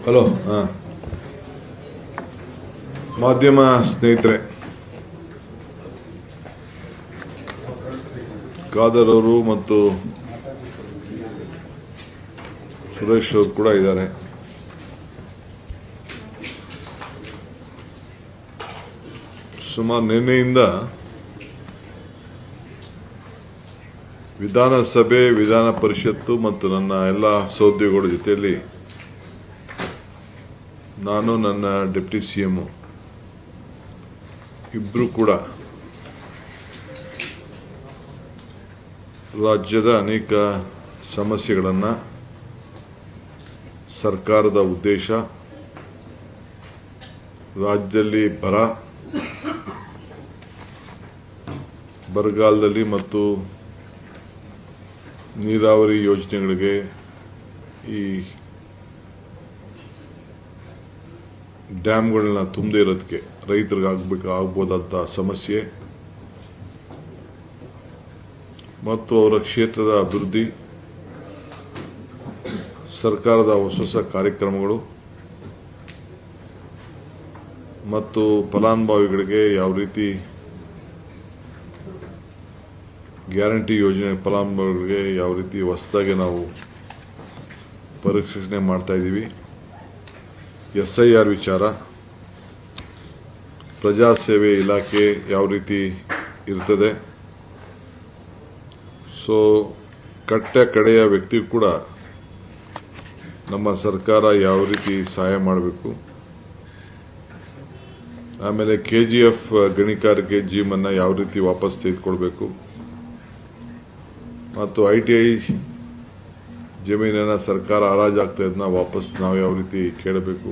Hello. ಮಾಧ್ಯಮ ಸ್ನೇಹಿತರೆ, ಖಾದರ್ ಅವರು ಮತ್ತು ಸುರೇಶ್ ಅವರು ಕೂಡ ಇದ್ದಾರೆ. ಸುಮಾರು ನಿನ್ನೆಯಿಂದ ವಿಧಾನಸಭೆ, ವಿಧಾನ ಪರಿಷತ್ತು ಮತ್ತು ನನ್ನ ಎಲ್ಲ ಸಹೋದ್ಯೋಗಿಗಳ ಜೊತೆಯಲ್ಲಿ ನಾನು, ನನ್ನ ಡೆಪ್ಟಿ CM ಇಬ್ಬರು ಕೂಡ ರಾಜ್ಯದ ಅನೇಕ ಸಮಸ್ಯೆಗಳನ್ನು, ಸರ್ಕಾರದ ಉದ್ದೇಶ, ರಾಜ್ಯದಲ್ಲಿ ಬರಗಾಲದಲ್ಲಿ ಮತ್ತು ನೀರಾವರಿ ಯೋಜನೆಗಳಿಗೆ ಈ ಡ್ಯಾಮ್ಗಳನ್ನ ತುಂಬದೇ ಇರೋದಕ್ಕೆ ರೈತರಿಗೆ ಆಗ್ಬೋದಂಥ ಸಮಸ್ಯೆ ಮತ್ತು ಅವರ ಕ್ಷೇತ್ರದ ಅಭಿವೃದ್ಧಿ, ಸರ್ಕಾರದ ಹೊಸ ಕಾರ್ಯಕ್ರಮಗಳು ಮತ್ತು ಫಲಾನುಭವಿಗಳಿಗೆ ಯಾವ ರೀತಿ ಗ್ಯಾರಂಟಿ ಯೋಜನೆ ಫಲಾನುಭವಿಗಳಿಗೆ ಯಾವ ರೀತಿ ಹೊಸದಾಗಿ ನಾವು ಪರಿಷ್ಕರಣೆ ಮಾಡ್ತಾ ಇದ್ದೀವಿ, SIR ವಿಚಾರ, ಪ್ರಜಾಸೇವೆ ಇಲಾಖೆ ಯಾವ ರೀತಿ ಇರ್ತದೆ, ಸೊ ಕಡೆಯ ವ್ಯಕ್ತಿಗೂ ಕೂಡ ನಮ್ಮ ಸರ್ಕಾರ ಯಾವ ರೀತಿ ಸಹಾಯ ಮಾಡಬೇಕು, ಆಮೇಲೆ KGF ಗಣಿಗಾರಿಕೆ ಜೀವನ ಯಾವ ರೀತಿ ವಾಪಸ್ ತೆಗೆದುಕೊಳ್ಬೇಕು ಮತ್ತು ITI ಜಮೀನನ್ನ ಸರ್ಕಾರ ಹರಾಜಾಗ್ತಾ ಇದನ್ನ ವಾಪಸ್ ನಾವು ಯಾವ ರೀತಿ ಕೇಳಬೇಕು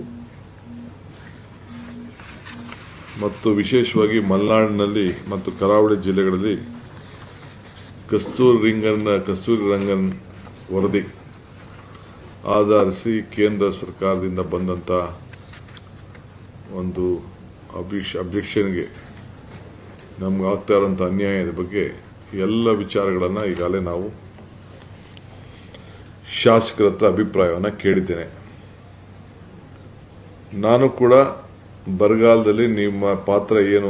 ಮತ್ತು ವಿಶೇಷವಾಗಿ ಮಲೆನಾಡಿನಲ್ಲಿ ಮತ್ತು ಕರಾವಳಿ ಜಿಲ್ಲೆಗಳಲ್ಲಿ ಕಸ್ತೂರಿ ರಂಗನ್ ವರದಿ ಆಧರಿಸಿ ಕೇಂದ್ರ ಸರ್ಕಾರದಿಂದ ಬಂದಂತ ಒಂದು ಅಬ್ಜೆಕ್ಷನ್ಗೆ ನಮ್ಗೆ ಆಗ್ತಾ ಇರುವಂತಹ ಅನ್ಯಾಯದ ಬಗ್ಗೆ ಎಲ್ಲ ವಿಚಾರಗಳನ್ನು ಈಗಾಗಲೇ ನಾವು ಶಾಸಕರ ಹತ್ರ ಅಭಿಪ್ರಾಯವನ್ನು ಕೇಳಿದ್ದೇನೆ. ನಾನು ಕೂಡ ಬರಗಾಲದಲ್ಲಿ ನಿಮ್ಮ ಪಾತ್ರ ಏನು,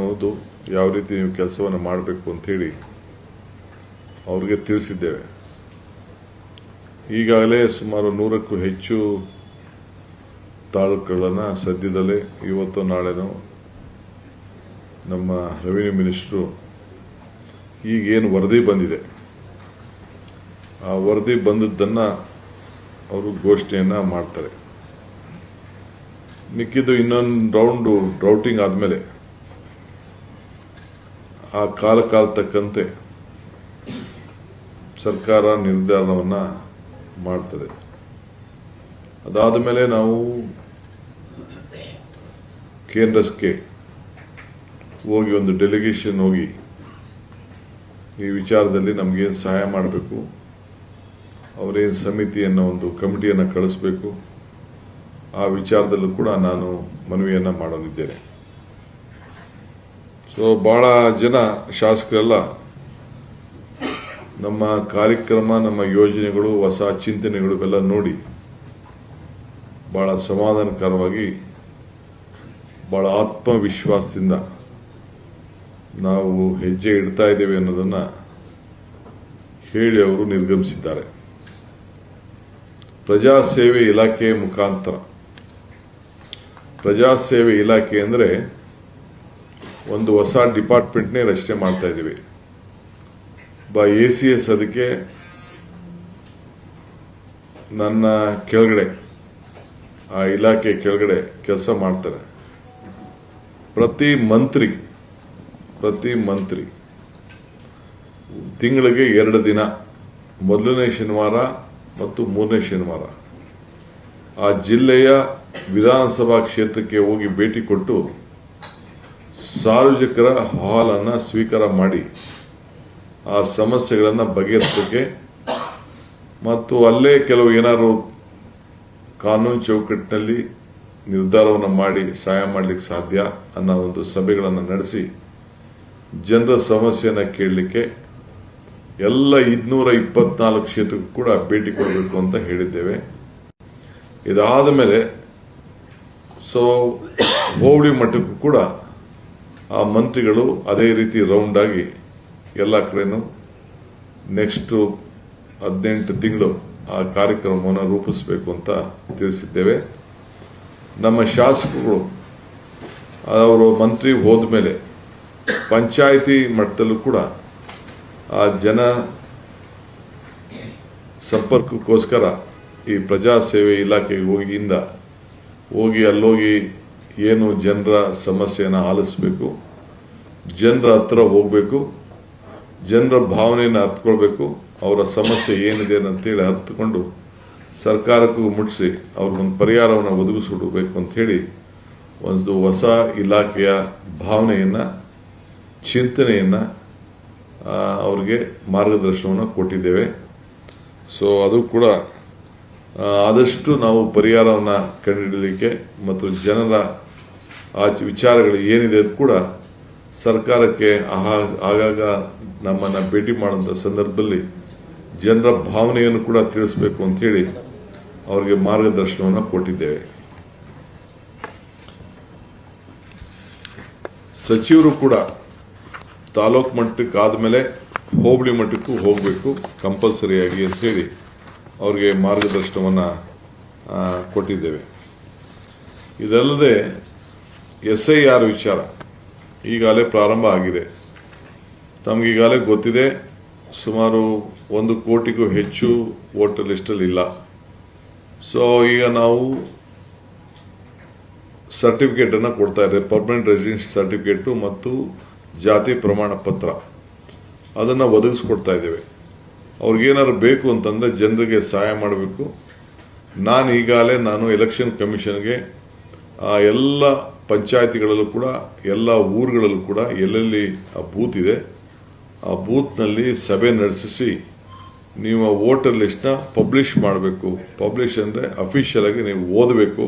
ಯಾವ ರೀತಿ ನೀವು ಕೆಲಸವನ್ನು ಮಾಡಬೇಕು ಅಂತ ಹೇಳಿ ಅವ್ರಿಗೆ ತಿಳಿಸಿದ್ದೇವೆ. ಈಗಾಗಲೇ ಸುಮಾರು 100ಕ್ಕೂ ಹೆಚ್ಚು ತಾಲೂಕುಗಳನ್ನು ಸದ್ಯದಲ್ಲೇ ಇವತ್ತು ನಾಳೆನೋ ನಮ್ಮ ರೆವಿನ್ಯೂ ಮಿನಿಸ್ಟ್ರು ಈಗೇನು ವರದಿ ಬಂದಿದೆ ಆ ವರದಿ ಬಂದದ್ದನ್ನು ಅವರು ಘೋಷಣೆಯನ್ನ ಮಾಡ್ತಾರೆ. ಮಿಕ್ಕಿದ್ದು ಇನ್ನೊಂದು ರೌಂಡ್ ಡ್ರೌಟಿಂಗ್ ಆದಮೇಲೆ ಆ ಕಾಲ ತಕ್ಕಂತೆ ಸರ್ಕಾರ ನಿರ್ಧಾರವನ್ನ ಮಾಡ್ತದೆ. ಅದಾದ ಮೇಲೆ ನಾವು ಕೇಂದ್ರಕ್ಕೆ ಹೋಗಿ ಒಂದು ಡೆಲಿಗೇಷನ್ ಹೋಗಿ ಈ ವಿಚಾರದಲ್ಲಿ ನಮಗೇನು ಸಹಾಯ ಮಾಡಬೇಕು, ಅವರೇನು ಸಮಿತಿಯನ್ನು ಒಂದು ಕಮಿಟಿಯನ್ನು ಕಳಿಸಬೇಕು, ಆ ವಿಚಾರದಲ್ಲೂ ಕೂಡ ನಾನು ಮನವಿಯನ್ನ ಮಾಡಲಿದ್ದೇನೆ. ಸೊ ಬಹಳ ಜನ ಶಾಸಕರೆಲ್ಲ ನಮ್ಮ ಕಾರ್ಯಕ್ರಮ, ನಮ್ಮ ಯೋಜನೆಗಳು, ಹೊಸ ಚಿಂತನೆಗಳು ಎಲ್ಲ ನೋಡಿ ಬಹಳ ಸಮಾಧಾನಕರವಾಗಿ, ಬಹಳ ಆತ್ಮವಿಶ್ವಾಸದಿಂದ ನಾವು ಹೆಜ್ಜೆ ಇಡ್ತಾ ಇದ್ದೇವೆ ಅನ್ನೋದನ್ನ ಹೇಳಿ ಅವರು ನಿರ್ಗಮಿಸಿದ್ದಾರೆ. ಪ್ರಜಾಸೇವೆ ಇಲಾಖೆ ಮುಖಾಂತರ, ಪ್ರಜಾಸೇವೆ ಇಲಾಖೆ ಅಂದರೆ ಒಂದು ಹೊಸ ಡಿಪಾರ್ಟ್ಮೆಂಟ್ನೇ ರಚನೆ ಮಾಡ್ತಾ ಇದ್ದೀವಿ. ACS ಅದಕ್ಕೆ ನನ್ನ ಕೆಳಗಡೆ, ಆ ಇಲಾಖೆ ಕೆಳಗಡೆ ಕೆಲಸ ಮಾಡ್ತಾರೆ. ಪ್ರತಿ ಮಂತ್ರಿ ತಿಂಗಳಿಗೆ 2 ದಿನ, ಮೊದಲನೇ ಶನಿವಾರ ಮತ್ತು 3ನೇ ಶನಿವಾರ ಆ ಜಿಲ್ಲೆಯ ವಿಧಾನಸಭಾ ಕ್ಷೇತ್ರಕ್ಕೆ ಹೋಗಿ ಭೇಟಿ ಕೊಟ್ಟು ಸಾರ್ವಜನಿಕರ ಅಹವಾಲನ್ನು ಸ್ವೀಕಾರ ಮಾಡಿ ಆ ಸಮಸ್ಯೆಗಳನ್ನು ಬಗೆಹರಿಸಲಿಕ್ಕೆ ಮತ್ತು ಅಲ್ಲೇ ಕೆಲವು ಏನಾದ್ರು ಕಾನೂನು ಚೌಕಟ್ಟಿನಲ್ಲಿ ನಿರ್ಧಾರವನ್ನು ಮಾಡಿ ಸಹಾಯ ಮಾಡಲಿಕ್ಕೆ ಸಾಧ್ಯ ಅನ್ನೋ ಒಂದು ಸಭೆಗಳನ್ನು ನಡೆಸಿ ಜನರ ಸಮಸ್ಯೆಯನ್ನು ಕೇಳಲಿಕ್ಕೆ ಎಲ್ಲ 224 ಕ್ಷೇತ್ರಕ್ಕೂ ಕೂಡ ಭೇಟಿ ಕೊಡಬೇಕು ಅಂತ ಹೇಳಿದ್ದೇವೆ. ಇದಾದ ಮೇಲೆ ಸೊ ಹೋಬಳಿ ಮಟ್ಟಕ್ಕೂ ಕೂಡ ಆ ಮಂತ್ರಿಗಳು ಅದೇ ರೀತಿ ರೌಂಡ್ ಆಗಿ ಎಲ್ಲ ಕಡೆನೂ ನೆಕ್ಸ್ಟ್ 18 ತಿಂಗಳು ಆ ಕಾರ್ಯಕ್ರಮವನ್ನು ರೂಪಿಸಬೇಕು ಅಂತ ತಿಳಿಸಿದ್ದೇವೆ. ನಮ್ಮ ಶಾಸಕರು ಅವರು ಮಂತ್ರಿ ಹೋದ ಮೇಲೆ ಪಂಚಾಯಿತಿ ಮಟ್ಟದಲ್ಲೂ ಕೂಡ ಆ ಜನ ಸಂಪರ್ಕಕ್ಕೋಸ್ಕರ ಈ ಪ್ರಜಾ ಸೇವೆ ಇಲಾಖೆಗೆ ಹೋಗಿ ಅಲ್ಲೋಗಿ ಏನು ಜನರ ಸಮಸ್ಯೆಯನ್ನು ಆಲಿಸಬೇಕು, ಜನರ ಹತ್ರ ಹೋಗಬೇಕು, ಜನರ ಭಾವನೆಯನ್ನು ಅರ್ಥಕೊಳ್ಬೇಕು, ಅವರ ಸಮಸ್ಯೆ ಏನಿದೆ ಅಂತೇಳಿ ಅರ್ಥಕೊಂಡು ಸರ್ಕಾರಕ್ಕೂ ಮುಟ್ಟಿಸಿ ಅವ್ರಿಗೊಂದು ಪರಿಹಾರವನ್ನು ಒದಗಿಸಿಕೊಡಬೇಕು ಅಂತ ಹೇಳಿ ಒಂದು ಹೊಸ ಇಲಾಖೆಯ ಭಾವನೆಯನ್ನು, ಚಿಂತನೆಯನ್ನು ಅವ್ರಿಗೆ ಮಾರ್ಗದರ್ಶನವನ್ನು ಕೊಟ್ಟಿದ್ದೇವೆ. ಸೊ ಅದು ಕೂಡ ಆದಷ್ಟು ನಾವು ಪರಿಹಾರವನ್ನು ಕಂಡುಹಿಡಿಯಲಿಕ್ಕೆ ಮತ್ತು ಜನರ ಆ ವಿಚಾರಗಳು ಏನಿದೆ ಅದು ಕೂಡ ಸರ್ಕಾರಕ್ಕೆ ಆಗಾಗ ನಮ್ಮನ್ನು ಭೇಟಿ ಮಾಡುವಂಥ ಸಂದರ್ಭದಲ್ಲಿ ಜನರ ಭಾವನೆಯನ್ನು ಕೂಡ ತಿಳಿಸಬೇಕು ಅಂತ ಹೇಳಿ ಅವರಿಗೆ ಮಾರ್ಗದರ್ಶನವನ್ನು ಕೊಟ್ಟಿದ್ದೇವೆ. ಸಚಿವರು ಕೂಡ ತಾಲೂಕು ಮಟ್ಟಕ್ಕೆ ಆದಮೇಲೆ ಹೋಬಳಿ ಮಟ್ಟಕ್ಕೂ ಹೋಗಬೇಕು ಕಂಪಲ್ಸರಿಯಾಗಿ ಅಂತ ಹೇಳಿ ಅವರಿಗೆ ಮಾರ್ಗದರ್ಶನವನ್ನು ಕೊಟ್ಟಿದ್ದೇವೆ. ಇದಲ್ಲದೆ SIR ವಿಚಾರ ಈಗಾಗಲೇ ಪ್ರಾರಂಭ ಆಗಿದೆ. ತಮಗೀಗಾಗಲೇ ಗೊತ್ತಿದೆ, ಸುಮಾರು 1 ಕೋಟಿಗೂ ಹೆಚ್ಚು ವೋಟರ್ ಲಿಸ್ಟಲ್ಲಿ ಇಲ್ಲ. ಸೊ ಈಗ ನಾವು ಸರ್ಟಿಫಿಕೇಟನ್ನು ಕೊಡ್ತಾ ಇದ್ದೇವೆ, ಪರ್ಮನೆಂಟ್ ರೆಸಿಡೆನ್ಸ್ ಸರ್ಟಿಫಿಕೇಟು ಮತ್ತು ಜಾತಿ ಪ್ರಮಾಣ ಪತ್ರ ಅದನ್ನು ಒದಗಿಸ್ಕೊಡ್ತಾ ಇದ್ದೇವೆ. ಅವ್ರಿಗೇನಾದ್ರು ಬೇಕು ಅಂತಂದರೆ ಜನರಿಗೆ ಸಹಾಯ ಮಾಡಬೇಕು. ನಾನು ಎಲೆಕ್ಷನ್ ಕಮಿಷನ್ಗೆ ಎಲ್ಲ ಪಂಚಾಯತಿಗಳಲ್ಲೂ ಕೂಡ ಎಲ್ಲ ಊರುಗಳಲ್ಲೂ ಕೂಡ ಎಲ್ಲೆಲ್ಲಿ ಆ ಬೂತ್ ಇದೆ ಆ ಬೂತ್ನಲ್ಲಿ ಸಭೆ ನಡೆಸಿ ನೀವು ವೋಟರ್ ಲಿಸ್ಟ್ನ ಪಬ್ಲಿಷ್ ಮಾಡಬೇಕು. ಪಬ್ಲಿಷ್ ಅಂದರೆ ಅಫಿಷಿಯಲ್ ಆಗಿ ನೀವು ಓದಬೇಕು.